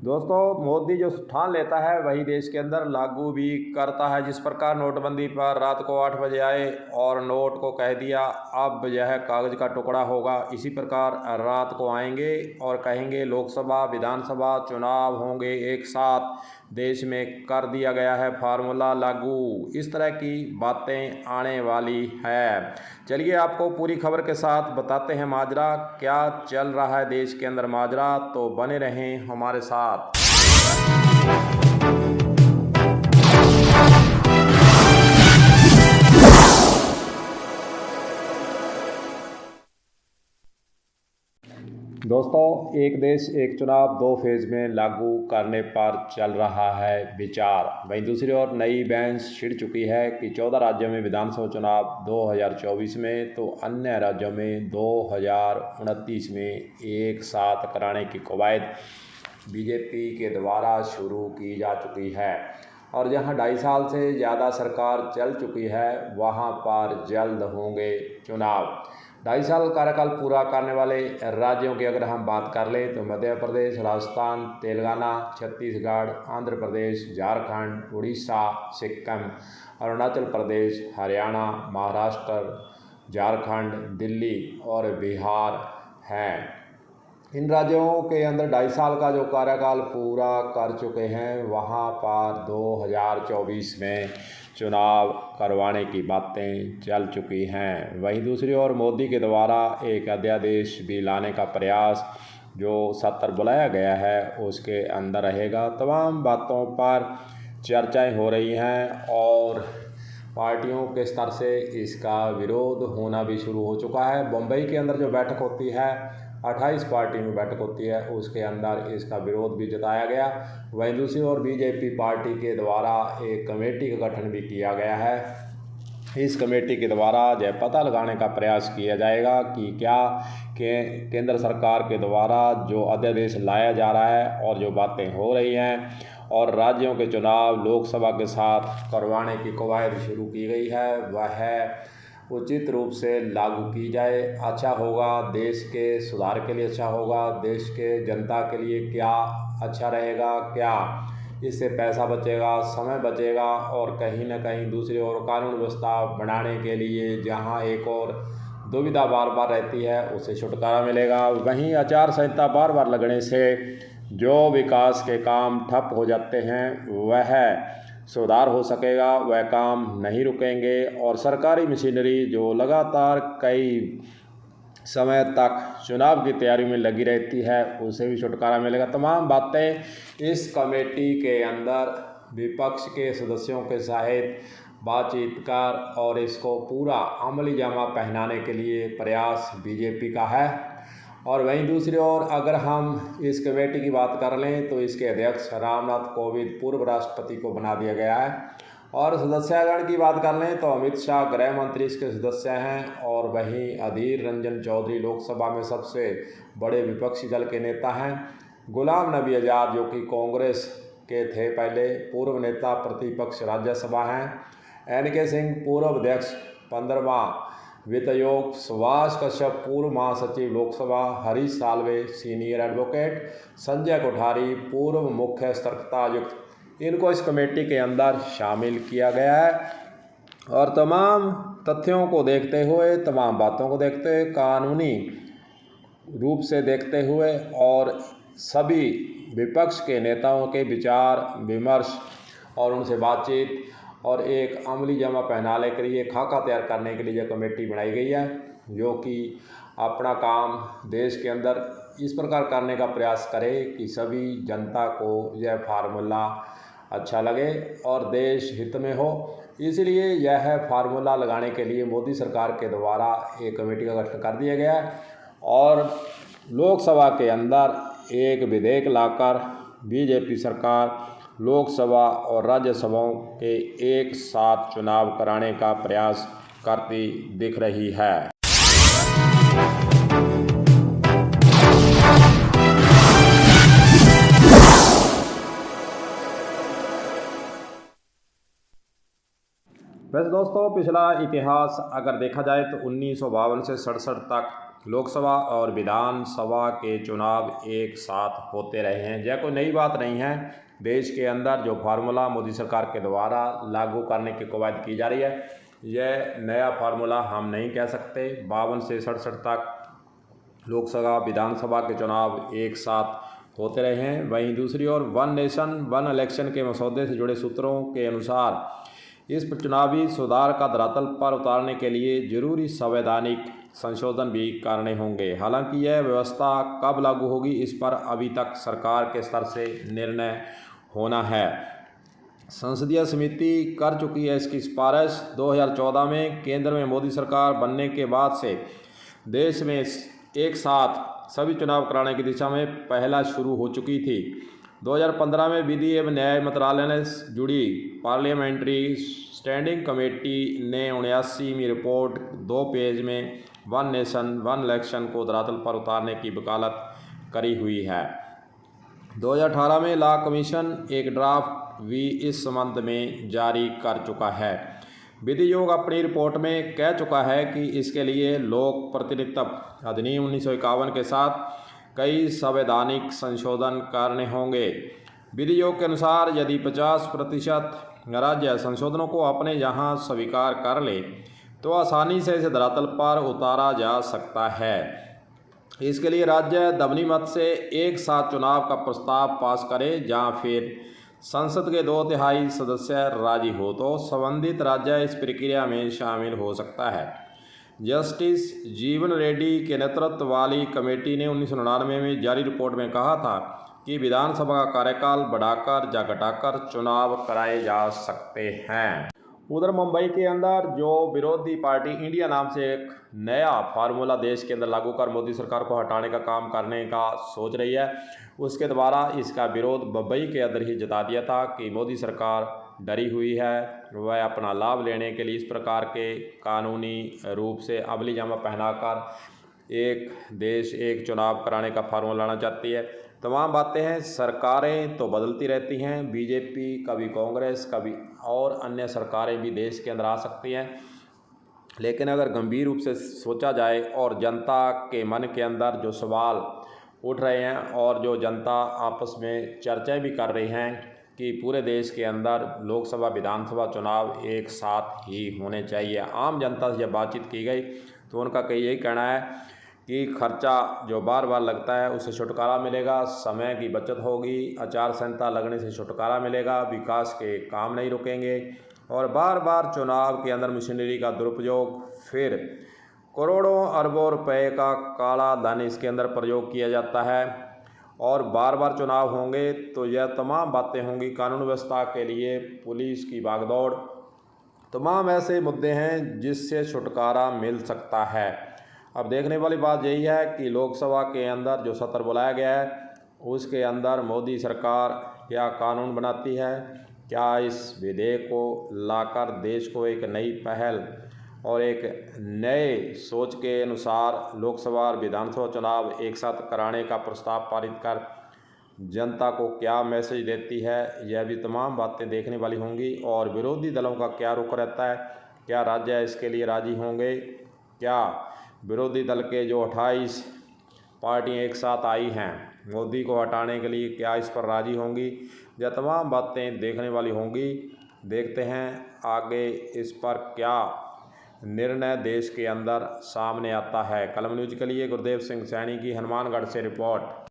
दोस्तों, मोदी जो ठान लेता है वही देश के अंदर लागू भी करता है। जिस प्रकार नोटबंदी पर रात को 8 बजे आए और नोट को कह दिया अब यह कागज़ का टुकड़ा होगा, इसी प्रकार रात को आएंगे और कहेंगे लोकसभा विधानसभा चुनाव होंगे एक साथ, देश में कर दिया गया है फार्मूला लागू। इस तरह की बातें आने वाली है। चलिए आपको पूरी खबर के साथ बताते हैं माजरा, क्या चल रहा है देश के अंदर माजरा, तो बने रहें हमारे साथ। दोस्तों, एक देश एक चुनाव 2 फेज़ में लागू करने पर चल रहा है विचार। वहीं दूसरी ओर नई बेंच छिड़ चुकी है कि 14 राज्यों में विधानसभा चुनाव 2024 में तो अन्य राज्यों में 2029 में एक साथ कराने की कवायद बीजेपी के द्वारा शुरू की जा चुकी है। और जहां 2.5 साल से ज़्यादा सरकार चल चुकी है वहां पर जल्द होंगे चुनाव। 2.5 साल कार्यकाल पूरा करने वाले राज्यों की अगर हम बात कर लें तो मध्य प्रदेश, राजस्थान, तेलंगाना, छत्तीसगढ़, आंध्र प्रदेश, झारखंड, उड़ीसा, सिक्किम, अरुणाचल प्रदेश, हरियाणा, महाराष्ट्र, झारखंड, दिल्ली और बिहार हैं। इन राज्यों के अंदर 2.5 साल का जो कार्यकाल पूरा कर चुके हैं वहाँ पर 2024 में चुनाव करवाने की बातें चल चुकी हैं। वहीं दूसरी ओर मोदी के द्वारा एक अध्यादेश भी लाने का प्रयास जो सत्र बुलाया गया है उसके अंदर रहेगा। तमाम बातों पर चर्चाएं हो रही हैं और पार्टियों के स्तर से इसका विरोध होना भी शुरू हो चुका है। बम्बई के अंदर जो बैठक होती है 28 पार्टी में बैठक होती है, उसके अंदर इसका विरोध भी जताया गया। वहीं दूसरी ओर बीजेपी पार्टी के द्वारा एक कमेटी का गठन भी किया गया है। इस कमेटी के द्वारा यह पता लगाने का प्रयास किया जाएगा कि क्या केंद्र सरकार के द्वारा जो अध्यादेश लाया जा रहा है और जो बातें हो रही हैं और राज्यों के चुनाव लोकसभा के साथ करवाने की कवायद शुरू की गई है वह उचित रूप से लागू की जाए। अच्छा होगा, देश के सुधार के लिए अच्छा होगा, देश के जनता के लिए क्या अच्छा रहेगा, क्या इससे पैसा बचेगा, समय बचेगा और कहीं ना कहीं दूसरी ओर कानून व्यवस्था बनाने के लिए जहां एक और दुविधा बार बार रहती है उससे छुटकारा मिलेगा। वहीं आचार संहिता बार बार लगने से जो विकास के काम ठप हो जाते हैं वह सुधार हो सकेगा, वह काम नहीं रुकेंगे और सरकारी मशीनरी जो लगातार कई समय तक चुनाव की तैयारी में लगी रहती है उसे भी छुटकारा मिलेगा। तमाम बातें इस कमेटी के अंदर विपक्ष के सदस्यों के सहित बातचीत कर और इसको पूरा अमली जामा पहनाने के लिए प्रयास बीजेपी का है। और वहीं दूसरी ओर अगर हम इस कमेटी की बात कर लें तो इसके अध्यक्ष रामनाथ कोविंद पूर्व राष्ट्रपति को बना दिया गया है। और सदस्यगण की बात कर लें तो अमित शाह गृह मंत्री इसके सदस्य हैं और वहीं अधीर रंजन चौधरी लोकसभा में सबसे बड़े विपक्षी दल के नेता हैं। गुलाम नबी आज़ाद जो कि कांग्रेस के थे पहले, पूर्व नेता प्रतिपक्ष राज्यसभा हैं। NK सिंह पूर्व अध्यक्ष 15वां वित्त आयोग, सुभाष कश्यप पूर्व महासचिव लोकसभा, हरीश साल्वे सीनियर एडवोकेट, संजय कोठारी पूर्व मुख्य सतर्कता आयुक्त, इनको इस कमेटी के अंदर शामिल किया गया है। और तमाम तथ्यों को देखते हुए, तमाम बातों को देखते हुए, कानूनी रूप से देखते हुए और सभी विपक्ष के नेताओं के विचार विमर्श और उनसे बातचीत और एक अमली जामा पहनाने के लिए खाका तैयार करने के लिए यह कमेटी बनाई गई है जो कि अपना काम देश के अंदर इस प्रकार करने का प्रयास करे कि सभी जनता को यह फार्मूला अच्छा लगे और देश हित में हो। इसलिए यह फार्मूला लगाने के लिए मोदी सरकार के द्वारा एक कमेटी का गठन कर दिया गया है और लोकसभा के अंदर एक विधेयक लाकर बीजेपी सरकार लोकसभा और राज्यसभाओं के एक साथ चुनाव कराने का प्रयास करती दिख रही है। वैसे दोस्तों, पिछला इतिहास अगर देखा जाए तो 1952 से 67 तक लोकसभा और विधानसभा के चुनाव एक साथ होते रहे हैं। यह कोई नई बात नहीं है। देश के अंदर जो फार्मूला मोदी सरकार के द्वारा लागू करने की कवायद की जा रही है, यह नया फार्मूला हम नहीं कह सकते। 52 से 67 तक लोकसभा विधानसभा के चुनाव एक साथ होते रहे हैं। वहीं दूसरी ओर वन नेशन वन इलेक्शन के मसौदे से जुड़े सूत्रों के अनुसार इस चुनावी सुधार का धरातल पर उतारने के लिए जरूरी संवैधानिक संशोधन भी करने होंगे। हालांकि यह व्यवस्था कब लागू होगी, इस पर अभी तक सरकार के स्तर से निर्णय होना है। संसदीय समिति कर चुकी है इसकी सिफारिश। 2014 में केंद्र में मोदी सरकार बनने के बाद से देश में एक साथ सभी चुनाव कराने की दिशा में पहला शुरू हो चुकी थी। 2015 में विधि एवं न्याय मंत्रालय से जुड़ी पार्लियामेंट्री स्टैंडिंग कमेटी ने 79वीं रिपोर्ट 2 पेज में वन नेशन वन इलेक्शन को धरातल पर उतारने की वकालत करी हुई है। 2018 में लॉ कमीशन एक ड्राफ्ट भी इस संबंध में जारी कर चुका है। विधि आयोग अपनी रिपोर्ट में कह चुका है कि इसके लिए लोक प्रतिनिधित्व अधिनियम 1951 के साथ कई संवैधानिक संशोधन करने होंगे। विधि आयोग के अनुसार यदि 50% राज्य संशोधनों को अपने यहाँ स्वीकार कर ले तो आसानी से इसे धरातल पर उतारा जा सकता है। इसके लिए राज्य ध्वनिमत से एक साथ चुनाव का प्रस्ताव पास करे, जहाँ फिर संसद के 2/3 सदस्य राजी हो तो संबंधित राज्य इस प्रक्रिया में शामिल हो सकता है। जस्टिस जीवन रेड्डी के नेतृत्व वाली कमेटी ने 1999 में जारी रिपोर्ट में कहा था कि विधानसभा का कार्यकाल बढ़ाकर या घटाकर चुनाव कराए जा सकते हैं। उधर मुंबई के अंदर जो विरोधी पार्टी इंडिया नाम से एक नया फार्मूला देश के अंदर लागू कर मोदी सरकार को हटाने का काम करने का सोच रही है, उसके द्वारा इसका विरोध मुंबई के अंदर ही जता दिया था कि मोदी सरकार डरी हुई है। वह अपना लाभ लेने के लिए इस प्रकार के कानूनी रूप से अमली जामा पहनाकर एक देश एक चुनाव कराने का फार्मूला लाना चाहती है। तमाम बातें हैं, सरकारें तो बदलती रहती हैं, बीजेपी कभी कांग्रेस कभी और अन्य सरकारें भी देश के अंदर आ सकती हैं, लेकिन अगर गंभीर रूप से सोचा जाए और जनता के मन के अंदर जो सवाल उठ रहे हैं और जो जनता आपस में चर्चाएं भी कर रही हैं कि पूरे देश के अंदर लोकसभा विधानसभा चुनाव एक साथ ही होने चाहिए, आम जनता से जब बातचीत की गई तो उनका कई यही कहना है कि खर्चा जो बार बार लगता है उससे छुटकारा मिलेगा, समय की बचत होगी, आचार संहिता लगने से छुटकारा मिलेगा, विकास के काम नहीं रुकेंगे और बार बार चुनाव के अंदर मशीनरी का दुरुपयोग, फिर करोड़ों अरबों रुपए का काला धन इसके अंदर प्रयोग किया जाता है और बार बार चुनाव होंगे तो यह तमाम बातें होंगी। कानून व्यवस्था के लिए पुलिस की भागदौड़, तमाम ऐसे मुद्दे हैं जिससे छुटकारा मिल सकता है। अब देखने वाली बात यही है कि लोकसभा के अंदर जो सत्र बुलाया गया है उसके अंदर मोदी सरकार क्या कानून बनाती है, क्या इस विधेयक को लाकर देश को एक नई पहल और एक नए सोच के अनुसार लोकसभा और विधानसभा चुनाव एक साथ कराने का प्रस्ताव पारित कर जनता को क्या मैसेज देती है, यह भी तमाम बातें देखने वाली होंगी। और विरोधी दलों का क्या रुख रहता है, क्या राज्य इसके लिए राजी होंगे, क्या विरोधी दल के जो 28 पार्टियां एक साथ आई हैं मोदी को हटाने के लिए, क्या इस पर राजी होंगी, यह तमाम बातें देखने वाली होंगी। देखते हैं आगे इस पर क्या निर्णय देश के अंदर सामने आता है। कलम न्यूज़ के लिए गुरदेव सिंह सैनी की हनुमानगढ़ से रिपोर्ट।